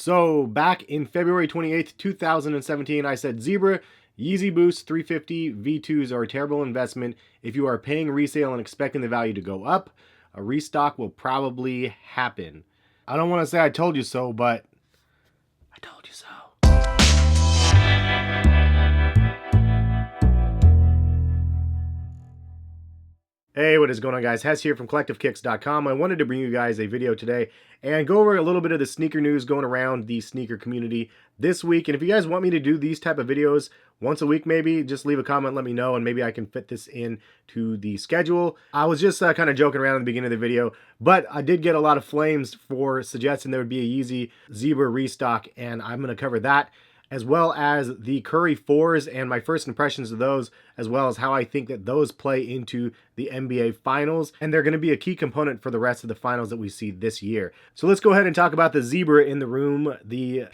So back in February 28th, 2017, I said Zebra Yeezy Boost 350 V2s are a terrible investment. If you are paying resale and expecting the value to go up, a restock will probably happen. I don't want to say I told you so, but I told you so. Hey, what is going on, guys? Hess here from CollectiveKicks.com. I wanted to bring you guys a video today and go over a little bit of the sneaker news going around the sneaker community this week. And if you guys want me to do these type of videos once a week, maybe just leave a comment, let me know, and maybe I can fit this in to the schedule. I was just kind of joking around at the beginning of the video, but I did get a lot of flames for suggesting there would be a Yeezy Zebra Restock, and I'm going to cover that, as well as the Curry 4s and my first impressions of those, as well as how I think that those play into the NBA Finals, and they're going to be a key component for the rest of the finals that we see this year. So let's go ahead and talk about the Zebra in the room, the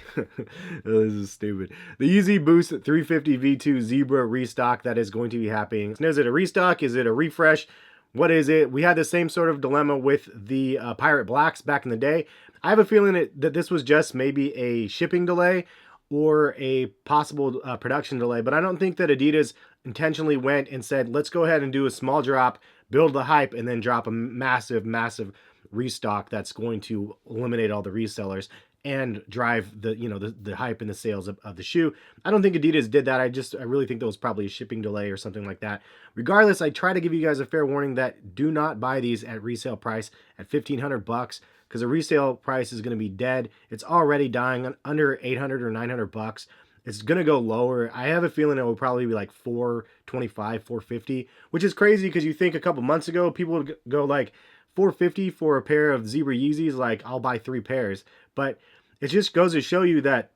this is stupid, the Yeezy Boost 350 V2 Zebra Restock that is going to be happening. Is it a restock? Is it a refresh? What is it? We had the same sort of dilemma with the Pirate Blacks back in the day. I have a feeling that this was just maybe a shipping delay or a possible production delay, but I don't think that Adidas intentionally went and said, let's go ahead and do a small drop, build the hype, and then drop a massive restock that's going to eliminate all the resellers and drive the the hype and the sales of the shoe. I don't think Adidas did that. I really think that was probably a shipping delay or something like that. Regardless, I try to give you guys a fair warning that do not buy these at resale price at $1,500, because the resale price is going to be dead. It's already dying under 800 or 900 bucks. It's going to go lower. I have a feeling it will probably be like 425, 450, which is crazy because you think a couple months ago people would go like 450 for a pair of Zebra Yeezys, like I'll buy 3 pairs. But it just goes to show you that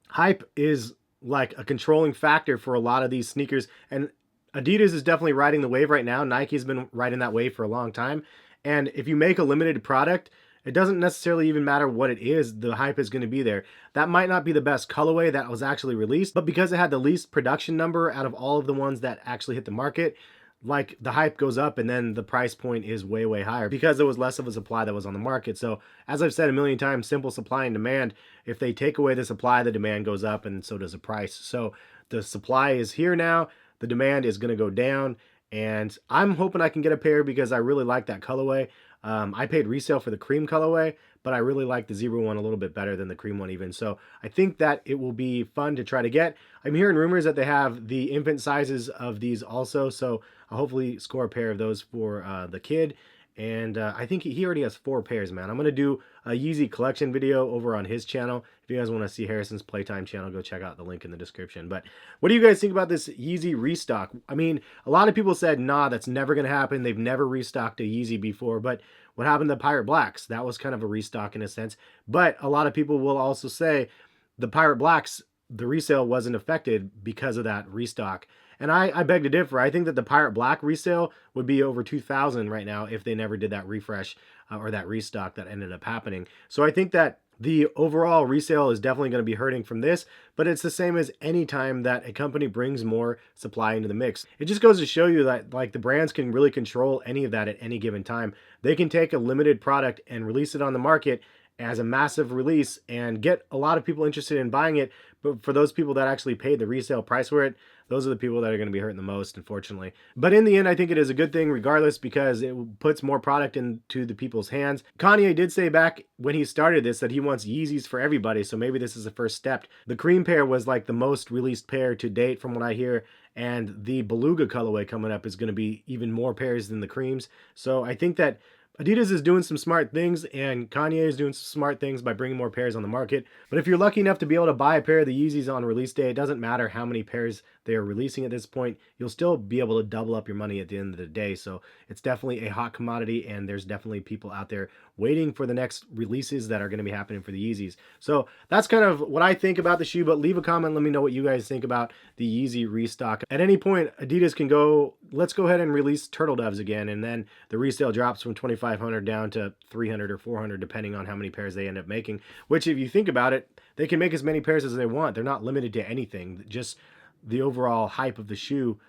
hype is like a controlling factor for a lot of these sneakers, and Adidas is definitely riding the wave right now. Nike's been riding that wave for a long time, and if you make a limited product, it doesn't necessarily even matter what it is, the hype is going to be there. That might not be the best colorway that was actually released, but because it had the least production number out of all of the ones that actually hit the market, like the hype goes up and then the price point is way higher because there was less of a supply that was on the market. So as I've said a million times, simple supply and demand. If they take away the supply, the demand goes up, and so does the price. So the supply is here now, the demand is going to go down, and I'm hoping I can get a pair because I really like that colorway. I paid resale for the cream colorway, but I really like the Zebra one a little bit better than the cream one even. So I think that it will be fun to try to get. I'm hearing rumors that they have the infant sizes of these also, so I'll hopefully score a pair of those for the kid. And I think he already has 4 pairs, man. I'm going to do a Yeezy collection video over on his channel. If you guys want to see Harrison's Playtime channel, go check out the link in the description. But what do you guys think about this Yeezy restock? I mean, a lot of people said, nah, that's never going to happen. They've never restocked a Yeezy before. But what happened to Pirate Blacks? That was kind of a restock in a sense. But a lot of people will also say the Pirate Blacks, the resale wasn't affected because of that restock. And I beg to differ. I think that the Pirate Black resale would be over 2,000 right now if they never did that refresh or that restock that ended up happening. So I think that the overall resale is definitely going to be hurting from this, but it's the same as any time that a company brings more supply into the mix. It just goes to show you that like the brands can really control any of that at any given time. They can take a limited product and release it on the market as a massive release and get a lot of people interested in buying it, but for those people that actually paid the resale price for it, those are the people that are going to be hurting the most, unfortunately. But in the end, I think it is a good thing regardless because it puts more product into the people's hands. Kanye did say back when he started this that he wants Yeezys for everybody, so maybe this is the first step. The cream pair was like the most released pair to date from what I hear, and the Beluga colorway coming up is going to be even more pairs than the creams. So I think that Adidas is doing some smart things, and Kanye is doing some smart things by bringing more pairs on the market. But if you're lucky enough to be able to buy a pair of the Yeezys on release day, it doesn't matter how many pairs they are releasing at this point. You'll still be able to double up your money at the end of the day. So it's definitely a hot commodity, and there's definitely people out there waiting for the next releases that are going to be happening for the Yeezys. So that's kind of what I think about the shoe, but leave a comment. Let me know what you guys think about the Yeezy restock. At any point, Adidas can go, let's go ahead and release Turtle Doves again, and then the resale drops from 2,500 down to 300 or 400 depending on how many pairs they end up making, which if you think about it, they can make as many pairs as they want. They're not limited to anything. Just the overall hype of the shoe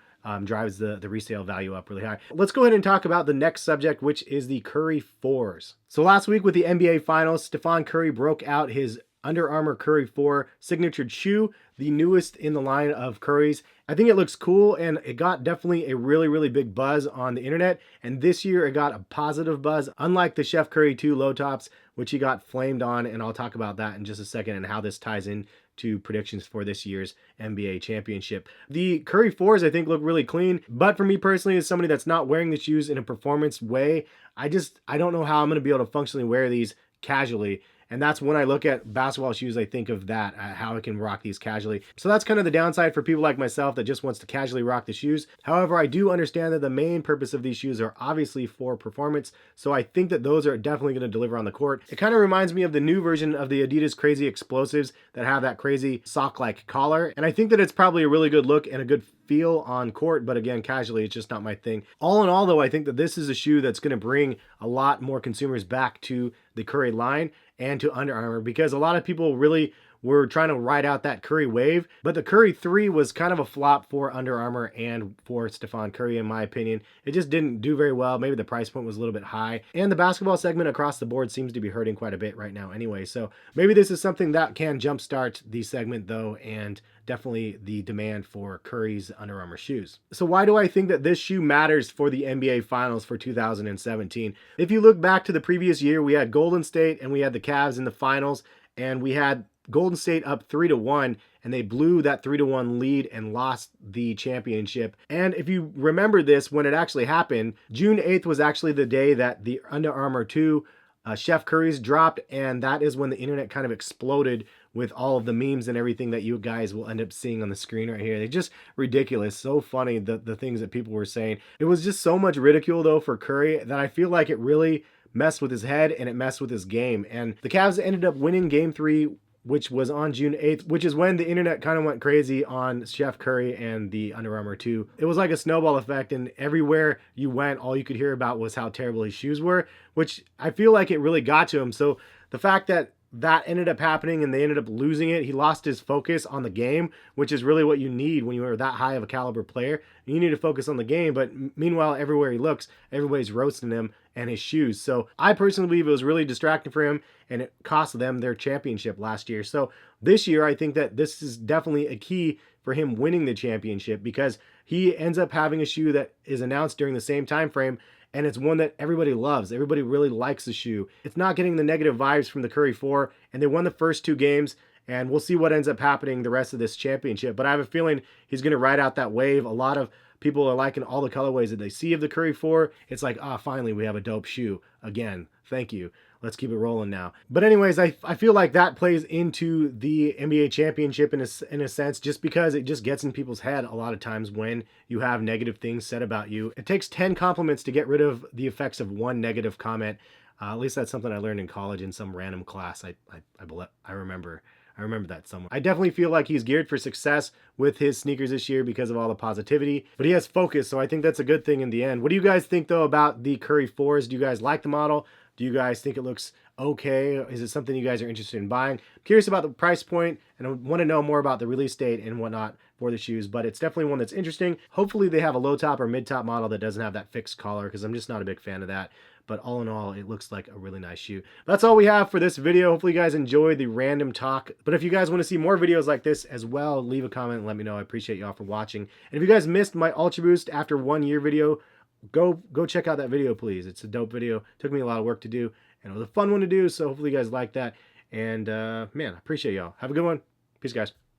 drives the resale value up really high. Let's go ahead and talk about the next subject, which is the Curry 4s. So last week with the NBA Finals, Stephen Curry broke out his Under Armour Curry 4 signatured shoe, the newest in the line of Currys. I think it looks cool, and it got definitely a really big buzz on the internet, and this year it got a positive buzz, unlike the Chef Curry 2 low tops, which he got flamed on, and I'll talk about that in just a second and how this ties in to predictions for this year's NBA championship. The Curry 4s I think look really clean, but for me personally, as somebody that's not wearing the shoes in a performance way, I don't know how I'm going to be able to functionally wear these casually. And that's when I look at basketball shoes, I think of that, how I can rock these casually. So that's kind of the downside for people like myself that just wants to casually rock the shoes. However, I do understand that the main purpose of these shoes are obviously for performance. So I think that those are definitely going to deliver on the court. It kind of reminds me of the new version of the Adidas Crazy Explosives that have that crazy sock-like collar. And I think that it's probably a really good look and a good feel on court, but again, casually, it's just not my thing. All in all, though, I think that this is a shoe that's going to bring a lot more consumers back to the Curry line and to Under Armour, because a lot of people really were trying to ride out that Curry wave, but the Curry 3 was kind of a flop for Under Armour and for Stephon Curry, in my opinion. It just didn't do very well. Maybe the price point was a little bit high, and the basketball segment across the board seems to be hurting quite a bit right now anyway, so maybe this is something that can jumpstart the segment, though, and definitely the demand for Curry's Under Armour shoes. So why do I think that this shoe matters for the NBA Finals for 2017? If you look back to the previous year, we had Golden State and we had the Cavs in the finals, and we had Golden State up 3-1, and they blew that 3-1 lead and lost the championship. And if you remember this, when it actually happened, June 8th was actually the day that the Under Armour 2 Chef Curry's dropped, and that is when the internet kind of exploded with all of the memes and everything that you guys will end up seeing on the screen right here. They're just ridiculous. So funny, the things that people were saying. It was just so much ridicule, though, for Curry that I feel like it really messed with his head and it messed with his game. And the Cavs ended up winning Game 3, which was on June 8th, which is when the internet kind of went crazy on Chef Curry and the Under Armour 2. It was like a snowball effect, and everywhere you went, all you could hear about was how terrible his shoes were, which I feel like it really got to him. So the fact that that ended up happening and they ended up losing it, he lost his focus on the game, which is really what you need when you are that high of a caliber player. You need to focus on the game, but meanwhile, everywhere he looks, everybody's roasting him and his shoes. So I personally believe it was really distracting for him, and it cost them their championship last year. So this year, I think that this is definitely a key for him winning the championship, because he ends up having a shoe that is announced during the same time frame, and it's one that everybody loves. Everybody really likes the shoe. It's not getting the negative vibes from the Curry 4, and they won the first 2 games, and we'll see what ends up happening the rest of this championship. But I have a feeling he's going to ride out that wave. A lot of people are liking all the colorways that they see of the Curry 4. It's like, finally, we have a dope shoe. Again, thank you. Let's keep it rolling now. But anyways, I feel like that plays into the NBA championship in a sense, just because it just gets in people's head a lot of times when you have negative things said about you. It takes 10 compliments to get rid of the effects of one negative comment. At least that's something I learned in college in some random class. I remember that somewhere. I definitely feel like he's geared for success with his sneakers this year because of all the positivity, but he has focus, so I think that's a good thing in the end. What do you guys think, though, about the Curry 4s? Do you guys like the model? Do you guys think it looks okay? Is it something you guys are interested in buying? I'm curious about the price point, and I want to know more about the release date and whatnot for the shoes, but it's definitely one that's interesting. Hopefully they have a low top or mid top model that doesn't have that fixed collar, because I'm just not a big fan of that. But all in all, it looks like a really nice shoe. That's all we have for this video. Hopefully you guys enjoyed the random talk. But if you guys want to see more videos like this as well, leave a comment and let me know. I appreciate y'all for watching. And if you guys missed my Ultra Boost after 1 year video, go check out that video, please. It's a dope video. Took me a lot of work to do, and it was a fun one to do, so hopefully you guys like that. And man, I appreciate y'all. Have a good one. Peace, guys.